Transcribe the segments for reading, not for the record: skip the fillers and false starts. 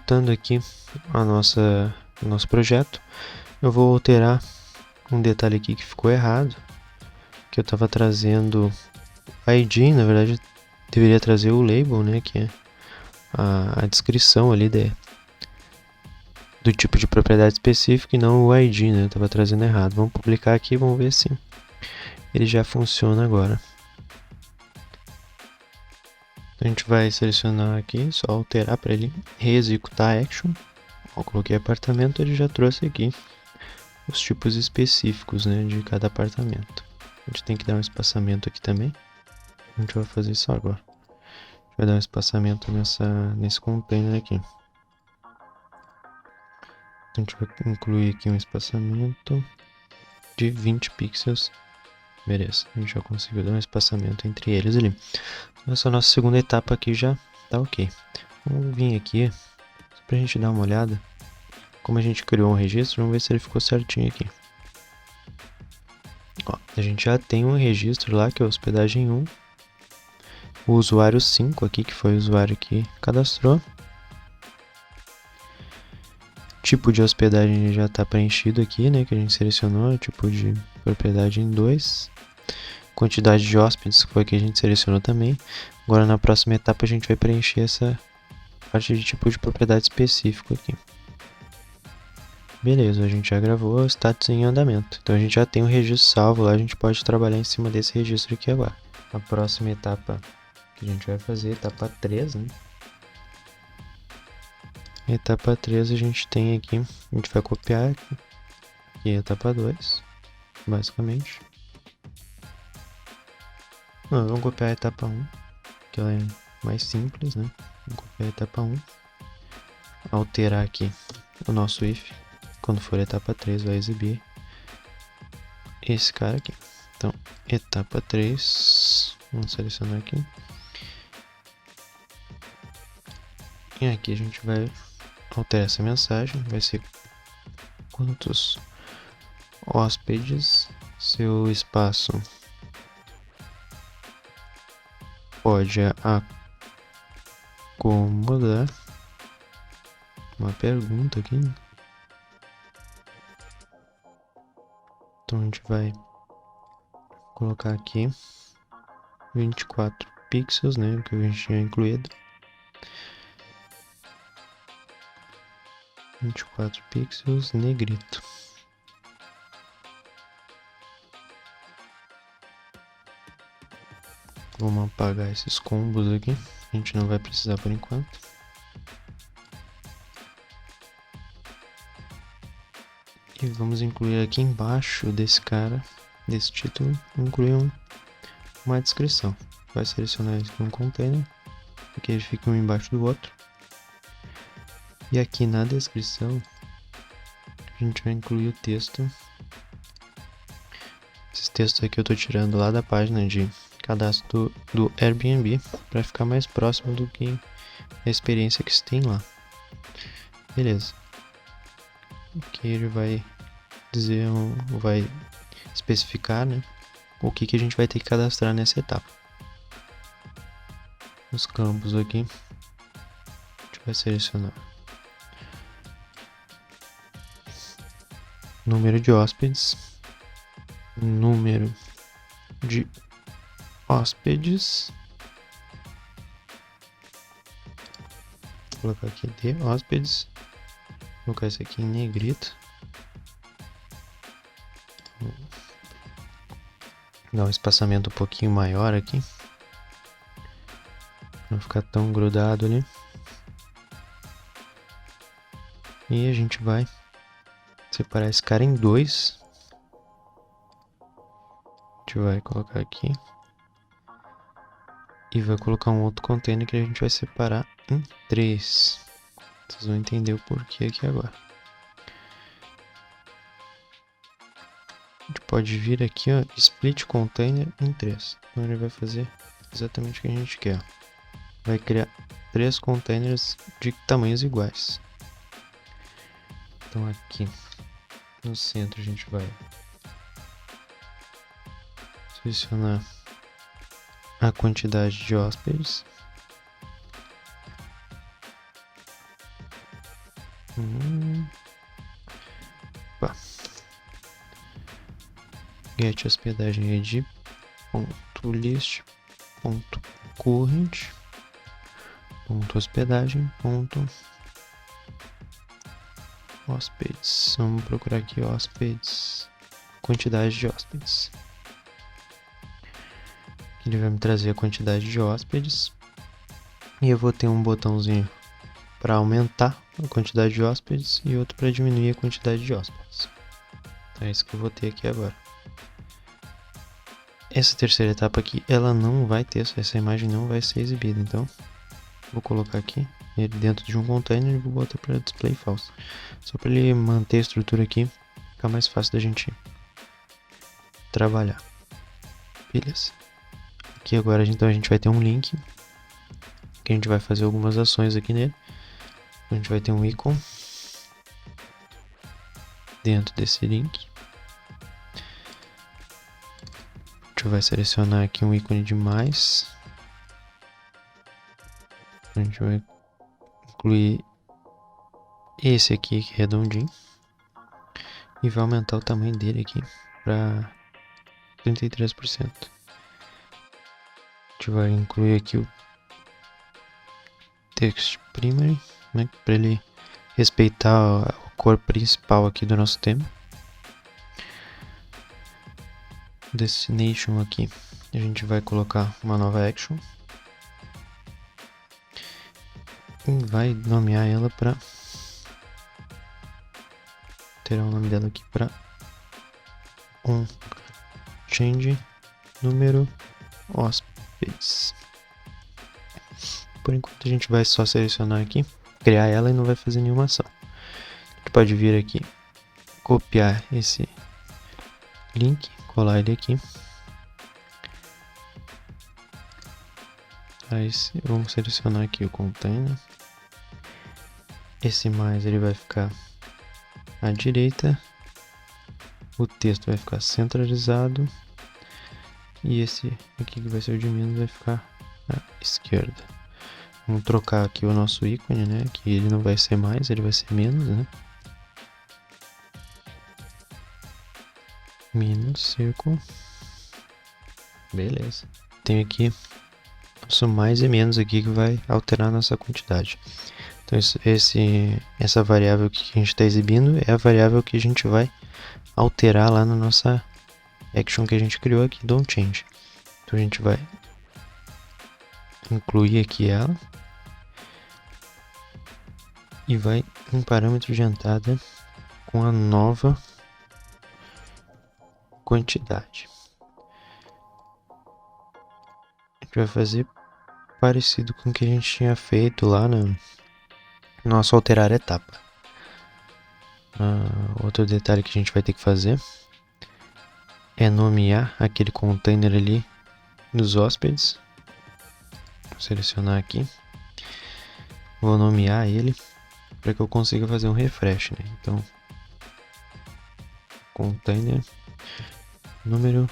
voltando aqui ao nosso projeto, eu vou alterar um detalhe aqui que ficou errado, que eu estava trazendo ID, na verdade deveria trazer o label, né, que é a descrição ali do tipo de propriedade específica e não o ID, né, eu estava trazendo errado. Vamos publicar aqui, vamos ver se ele já funciona agora. A gente vai selecionar aqui, só alterar para ele reexecutar action. Eu coloquei apartamento, ele já trouxe aqui os tipos específicos, né, de cada apartamento. A gente tem que dar um espaçamento aqui também. A gente vai fazer isso agora. A gente vai dar um espaçamento nesse container aqui. A gente vai incluir aqui um espaçamento de 20 pixels. Beleza, a gente já conseguiu dar um espaçamento entre eles ali. Essa nossa segunda etapa aqui já tá ok. Vamos vir aqui, só pra gente dar uma olhada. Como a gente criou um registro, vamos ver se ele ficou certinho aqui. Ó, a gente já tem um registro lá, que é a hospedagem 1. O usuário 5 aqui, que foi o usuário que cadastrou. Tipo de hospedagem já está preenchido aqui, né, que a gente selecionou. Tipo de propriedade em 2. Quantidade de hóspedes, que foi que a gente selecionou também. Agora na próxima etapa a gente vai preencher essa parte de tipo de propriedade específico aqui. Beleza, a gente já gravou o status em andamento. Então a gente já tem um registro salvo lá, a gente pode trabalhar em cima desse registro aqui agora. A próxima etapa que a gente vai fazer, etapa 3, né? Etapa 3 a gente tem aqui, a gente vai copiar aqui a etapa 2, basicamente. Não, vamos copiar a etapa 1, que ela é mais simples, né? Vamos copiar a etapa 1, alterar aqui o nosso if. Quando for etapa 3 vai exibir esse cara aqui. Então, etapa 3, vamos selecionar aqui. E aqui a gente vai alterar essa mensagem, vai ser quantos hóspedes seu espaço pode acomodar. Uma pergunta aqui. Então a gente vai colocar aqui 24 pixels, né, que a gente tinha incluído. 24 pixels negrito. Vamos apagar esses combos aqui, a gente não vai precisar por enquanto. E vamos incluir aqui embaixo desse cara, desse título, incluir uma descrição. Vai selecionar isso num container, porque ele fica um embaixo do outro. E aqui na descrição, a gente vai incluir o texto. Esse texto aqui eu estou tirando lá da página de cadastro do Airbnb, para ficar mais próximo do que a experiência que se tem lá. Beleza. Aqui ele vai dizer, vai especificar, né, o que a gente vai ter que cadastrar nessa etapa. Os campos aqui, a gente vai selecionar número de hóspedes, número de hóspedes, vou colocar aqui de hóspedes, vou colocar isso aqui em negrito, dar um espaçamento um pouquinho maior aqui, não ficar tão grudado ali. E a gente vai separar esse cara em 2. A gente vai colocar aqui. E vai colocar um outro container que a gente vai separar em 3. Vocês vão entender o porquê aqui agora. A gente pode vir aqui, ó, split container em 3. Então ele vai fazer exatamente o que a gente quer. Vai criar 3 containers de tamanhos iguais. Então aqui no centro a gente vai selecionar a quantidade de hóspedes. get hospedagem id ponto list ponto current ponto hospedagem ponto hóspedes. Vamos procurar aqui hóspedes, quantidade de hóspedes. Ele vai me trazer a quantidade de hóspedes e eu vou ter um botãozinho para aumentar a quantidade de hóspedes e outro para diminuir a quantidade de hóspedes. Então é isso que eu vou ter aqui agora. Essa terceira etapa aqui, ela não vai ter, essa imagem não vai ser exibida, então vou colocar aqui ele dentro de um container e vou botar para display false, só para ele manter a estrutura aqui, ficar mais fácil da gente trabalhar. Beleza. Aqui agora então a gente vai ter um link que a gente vai fazer algumas ações aqui nele. A gente vai ter um ícone dentro desse link. A gente vai selecionar aqui um ícone de mais. A gente vai incluir esse aqui redondinho e vai aumentar o tamanho dele aqui para 33%. A gente vai incluir aqui o text primary, né, para ele respeitar a cor principal aqui do nosso tema. Destination aqui, a gente vai colocar uma nova action e vai nomear ela para terá o nome dela aqui para change número hóspedes. Por enquanto a gente vai só selecionar aqui, criar ela e não vai fazer nenhuma ação. A gente pode vir aqui, copiar esse link, colar ele aqui. Aí vamos selecionar aqui o container. Esse mais ele vai ficar à direita, o texto vai ficar centralizado e esse aqui que vai ser o de menos vai ficar à esquerda. Vamos trocar aqui o nosso ícone, né? Que ele não vai ser mais, ele vai ser menos, né? Menos círculo. Beleza. Tem aqui nosso mais e menos aqui que vai alterar a nossa quantidade. Então essa variável que a gente está exibindo é a variável que a gente vai alterar lá na nossa action que a gente criou aqui, doChange. Então a gente vai incluir aqui ela e vai um parâmetro de entrada com a nova quantidade. A gente vai fazer parecido com o que a gente tinha feito lá no nosso alterar etapa. Outro detalhe que a gente vai ter que fazer é nomear aquele container ali dos hóspedes. Vou selecionar aqui, vou nomear ele para que eu consiga fazer um refresh, né? Então, container número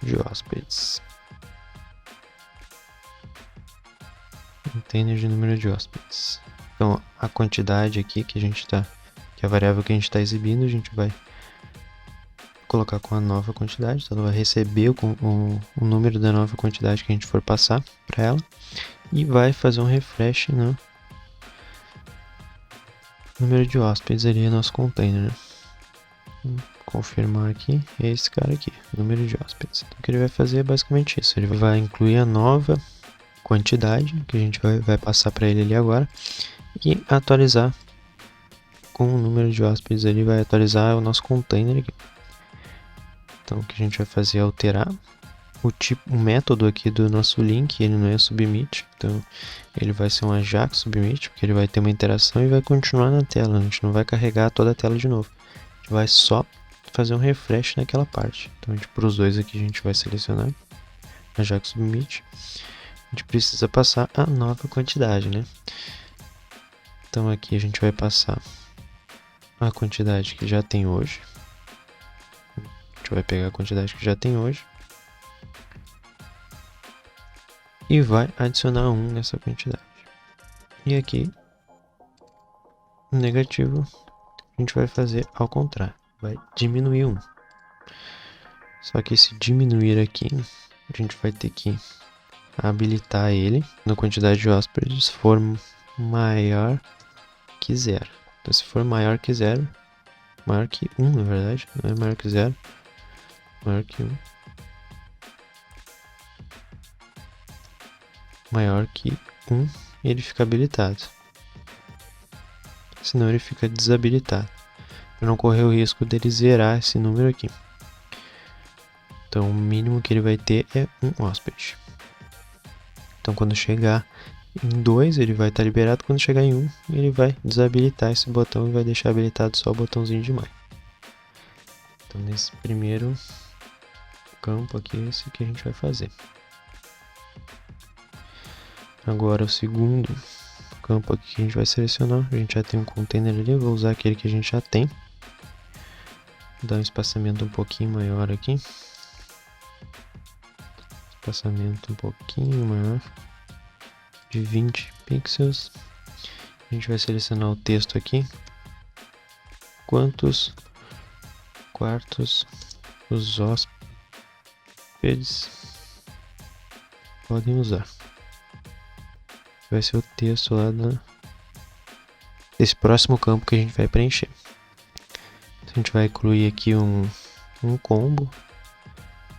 de hóspedes. Container de número de hóspedes. Então, a quantidade aqui que a gente está, que é a variável que a gente está exibindo, a gente vai colocar com a nova quantidade. Então, ela vai receber o número da nova quantidade que a gente for passar para ela e vai fazer um refresh no número de hóspedes ali no nosso container, né? Vou confirmar aqui, é esse cara aqui, número de hóspedes. Então, o que ele vai fazer é basicamente isso. Ele vai incluir a nova quantidade que a gente vai passar para ele ali agora e atualizar com o número de hóspedes. Ele vai atualizar o nosso container aqui. Então o que a gente vai fazer é alterar o método aqui do nosso link. Ele não é submit, então ele vai ser um Ajax submit, porque ele vai ter uma interação e vai continuar na tela. A gente não vai carregar toda a tela de novo, a gente vai só fazer um refresh naquela parte. Então para os dois aqui a gente vai selecionar Ajax submit. A gente precisa passar a nova quantidade, né? Então aqui a gente vai passar a quantidade que já tem hoje. A gente vai pegar a quantidade que já tem hoje e vai adicionar 1 nessa quantidade. E aqui, no negativo, a gente vai fazer ao contrário, vai diminuir 1. Só que se diminuir aqui, a gente vai ter que habilitar ele na quantidade de hóspedes for maior que 0. Então, se for maior que 0, maior que 1, na verdade, não é maior que 0, maior que 1, maior que 1, ele fica habilitado. Senão ele fica desabilitado, para não correr o risco dele zerar esse número aqui. Então, o mínimo que ele vai ter é 1 hóspede. Então, quando chegar em 2, ele vai estar liberado. Quando chegar em 1, ele vai desabilitar esse botão e vai deixar habilitado só o botãozinho de mais. Então, nesse primeiro campo aqui, é esse que a gente vai fazer. Agora, o segundo campo aqui que a gente vai selecionar. A gente já tem um container ali, eu vou usar aquele que a gente já tem. Vou dar um espaçamento um pouquinho maior aqui. Espaçamento um pouquinho maior, de 20 pixels. A gente vai selecionar o texto aqui. Quantos quartos os hóspedes podem usar? Vai ser o texto lá desse próximo campo que a gente vai preencher. Então, a gente vai incluir aqui um combo.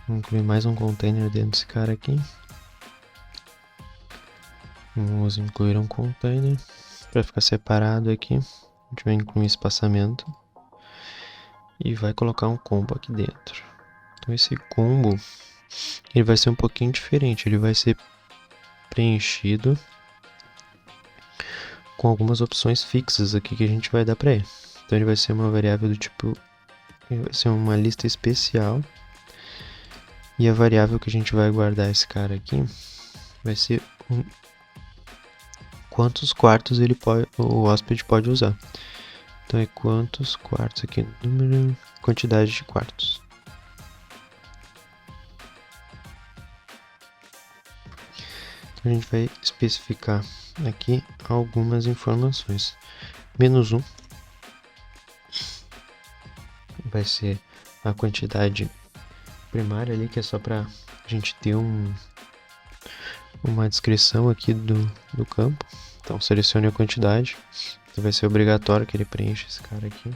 Vou incluir mais um container dentro desse cara aqui. Vamos incluir um container para ficar separado aqui. A gente vai incluir um espaçamento e vai colocar um combo aqui dentro. Então esse combo ele vai ser um pouquinho diferente. Ele vai ser preenchido com algumas opções fixas aqui que a gente vai dar para ele. Então ele vai ser uma variável do tipo, ele vai ser uma lista especial. E a variável que a gente vai guardar esse cara aqui vai ser quantos quartos o hóspede pode usar. Então é quantos quartos aqui, número, quantidade de quartos. Então a gente vai especificar aqui algumas informações. -1 vai ser a quantidade primária ali, que é só para a gente ter uma descrição aqui do campo. Então selecione a quantidade. Então, vai ser obrigatório que ele preencha esse cara aqui.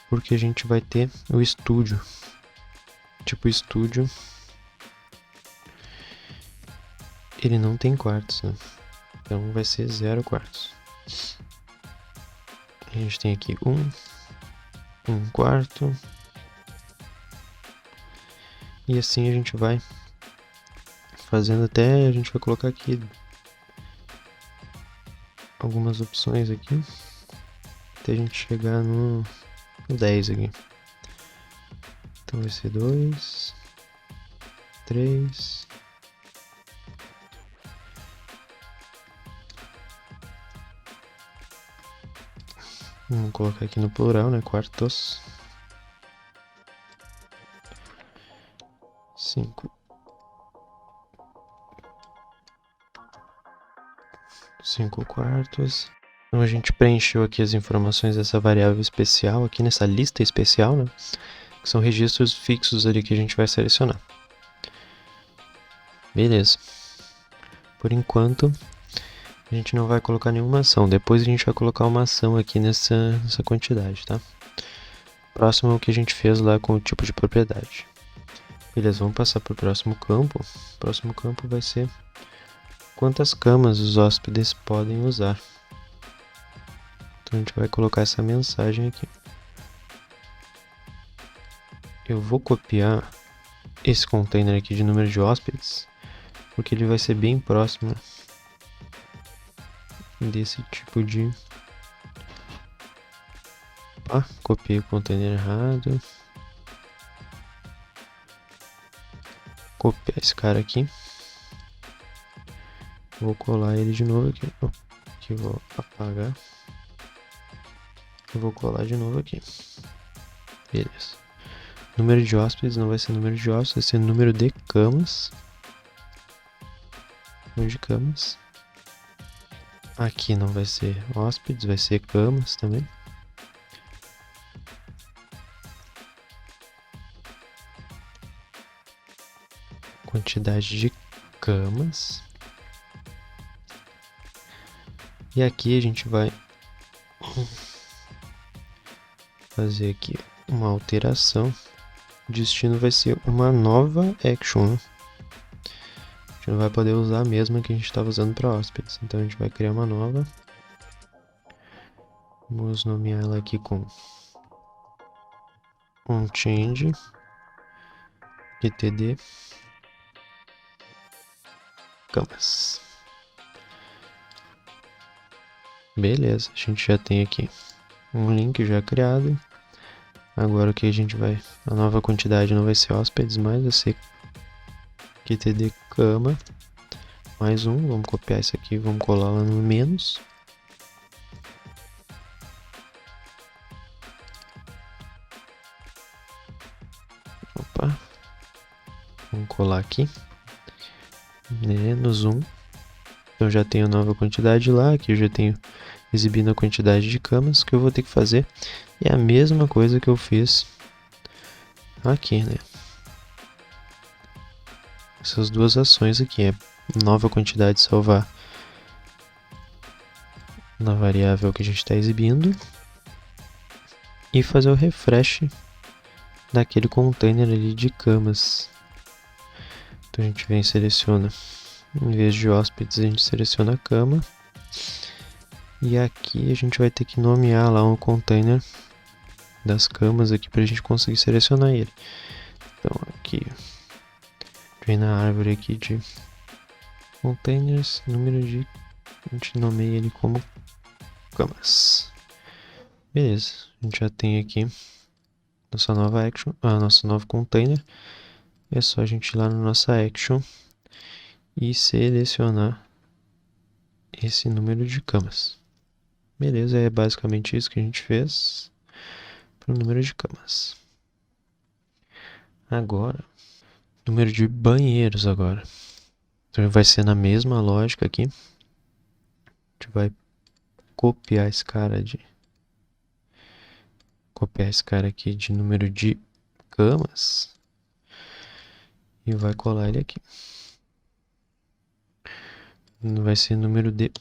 Porque a gente vai ter o estúdio. Tipo, estúdio ele não tem quartos, né? Então vai ser 0 quartos. A gente tem aqui um quarto. E assim a gente vai fazendo até a gente vai colocar aqui algumas opções aqui até a gente chegar no 10 aqui. Então vai ser 2, 3, vamos colocar aqui no plural, né? Quartos. 5 quartos. Então a gente preencheu aqui as informações dessa variável especial aqui nessa lista especial, né? Que são registros fixos ali que a gente vai selecionar. Beleza. Por enquanto a gente não vai colocar nenhuma ação. Depois a gente vai colocar uma ação aqui nessa quantidade, tá? Próximo é o que a gente fez lá com o tipo de propriedade. Beleza, vamos passar para o próximo campo. O próximo campo vai ser quantas camas os hóspedes podem usar. Então a gente vai colocar essa mensagem aqui. Eu vou copiar esse container aqui de número de hóspedes, porque ele vai ser bem próximo desse tipo de... copiei o container errado. Copiar esse cara aqui. Vou colar ele de novo aqui. Aqui vou apagar. Eu vou colar de novo aqui. Beleza. Número de hóspedes não vai ser número de hóspedes, vai ser número de camas. Número de camas. Aqui não vai ser hóspedes, vai ser camas também. quantidade de camas. E aqui a gente vai fazer aqui uma alteração. O destino vai ser uma nova action. A gente não vai poder usar a mesma que a gente estava usando para hóspedes. Então a gente vai criar uma nova. Vamos nomear ela aqui com onChange GTD camas. Beleza, a gente já tem aqui um link já criado. Agora o que a gente vai... A nova quantidade não vai ser hóspedes, mas vai ser QTD cama. Mais um, vamos copiar isso aqui, vamos colar lá no menos. Opa. Vamos colar aqui. Menos um. Então já tenho a nova quantidade lá, aqui eu já tenho exibindo a quantidade de camas. O que eu vou ter que fazer é a mesma coisa que eu fiz aqui, né? Essas duas ações aqui, é nova quantidade salvar na variável que a gente está exibindo e fazer o refresh daquele container ali de camas. Então a gente vem e seleciona, em vez de hóspedes a gente seleciona a cama, e aqui a gente vai ter que nomear lá um container das camas aqui para a gente conseguir selecionar ele. Então aqui vem na árvore aqui de containers, número de... a gente nomeia ele como camas. Beleza, a gente já tem aqui nossa nova action, nosso novo container. É só a gente ir lá na nossa action e selecionar esse número de camas. Beleza, é basicamente isso que a gente fez para o número de camas. Agora, número de banheiros agora. Então vai ser na mesma lógica aqui. A gente vai copiar esse cara aqui de número de camas e vai colar ele aqui. Vai ser número de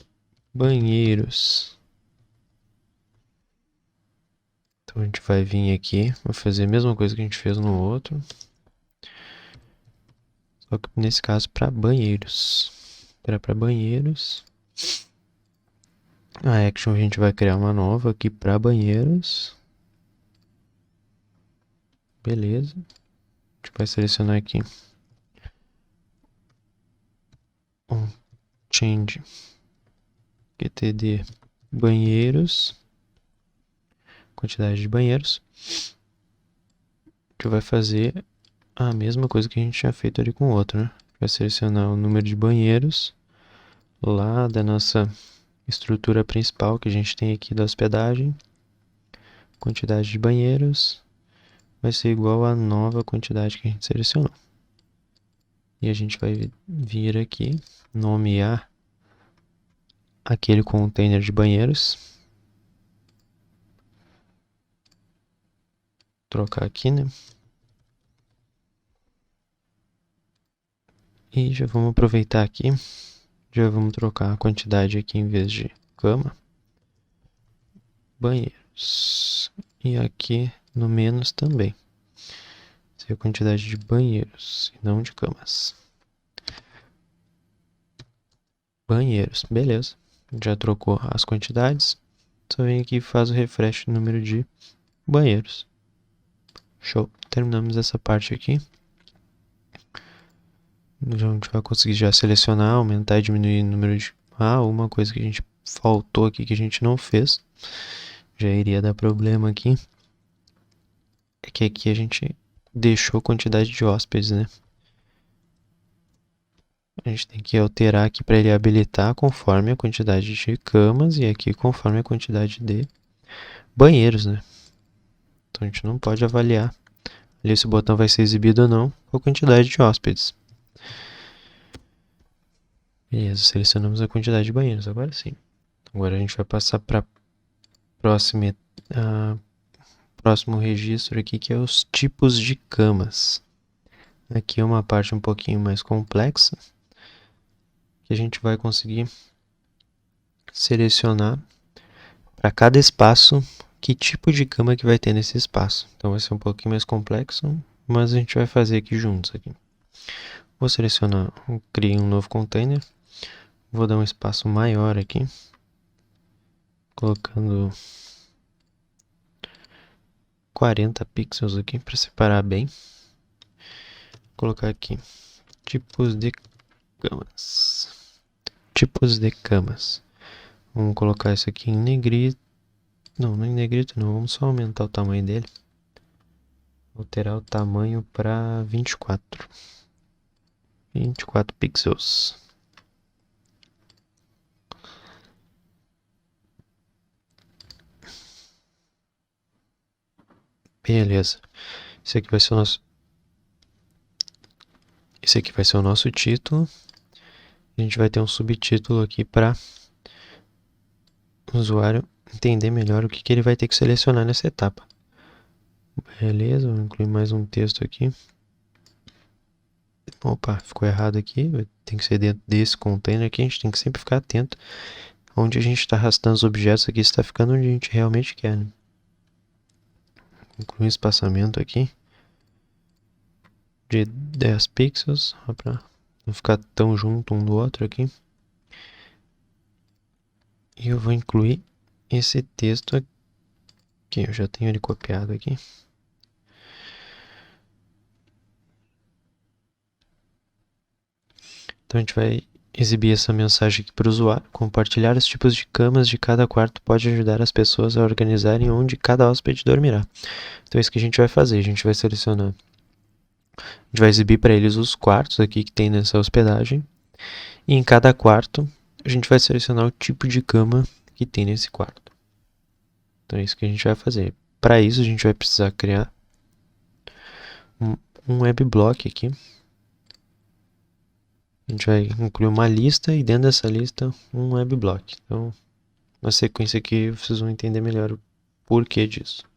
banheiros. Então a gente vai vir aqui, vai fazer a mesma coisa que a gente fez no outro, só que nesse caso para banheiros. Para banheiros. A action a gente vai criar uma nova aqui para banheiros. Beleza. A gente vai selecionar aqui um change QTD banheiros, quantidade de banheiros. A gente vai fazer a mesma coisa que a gente tinha feito ali com o outro, né? Vai selecionar o número de banheiros lá da nossa estrutura principal que a gente tem aqui da hospedagem. Quantidade de banheiros vai ser igual à nova quantidade que a gente selecionou. E a gente vai vir aqui, nomear aquele container de banheiros. Trocar aqui, né? E já vamos aproveitar aqui. Já vamos trocar a quantidade aqui em vez de cama. Banheiros. E aqui no menos também. Essa é a quantidade de banheiros e não de camas. Banheiros, beleza. Já trocou as quantidades. Só vem aqui e faz o refresh no número de banheiros. Show. Terminamos essa parte aqui. A gente vai conseguir já selecionar, aumentar e diminuir o número de... uma coisa que a gente faltou aqui que a gente não fez. Já iria dar problema aqui. É que aqui a gente deixou a quantidade de hóspedes, né? A gente tem que alterar aqui para ele habilitar conforme a quantidade de camas e aqui conforme a quantidade de banheiros, né? Então a gente não pode avaliar ali se o botão vai ser exibido ou não com a quantidade de hóspedes. Beleza, selecionamos a quantidade de banheiros, agora sim. Agora a gente vai passar para próximo registro aqui, que é os tipos de camas. Aqui é uma parte um pouquinho mais complexa, que a gente vai conseguir selecionar para cada espaço que tipo de cama que vai ter nesse espaço. Então vai ser um pouquinho mais complexo, mas a gente vai fazer aqui juntos. Vou selecionar, criei um novo container, vou dar um espaço maior aqui, colocando 40 pixels aqui para separar bem. Vou colocar aqui tipos de camas. Tipos de camas. Vamos colocar isso aqui em negrito. Não em negrito não, vamos só aumentar o tamanho dele. Alterar o tamanho para 24 pixels. Beleza. Esse aqui vai ser o nosso título. A gente vai ter um subtítulo aqui para o usuário entender melhor o que ele vai ter que selecionar nessa etapa. Beleza, vou incluir mais um texto aqui. Opa, ficou errado aqui. Tem que ser dentro desse container aqui. A gente tem que sempre ficar atento onde a gente está arrastando os objetos aqui. Está ficando onde a gente realmente quer, né? Incluir um espaçamento aqui de 10 pixels, para não ficar tão junto um do outro aqui. E eu vou incluir esse texto aqui, eu já tenho ele copiado aqui. Então a gente vai exibir essa mensagem aqui para o usuário. Compartilhar os tipos de camas de cada quarto pode ajudar as pessoas a organizarem onde cada hóspede dormirá. Então é isso que a gente vai fazer, a gente vai selecionar. A gente vai exibir para eles os quartos aqui que tem nessa hospedagem. E em cada quarto a gente vai selecionar o tipo de cama que tem nesse quarto. Então é isso que a gente vai fazer. Para isso a gente vai precisar criar um webblock aqui. A gente vai incluir uma lista e dentro dessa lista um webblock. Então, na sequência aqui vocês vão entender melhor o porquê disso.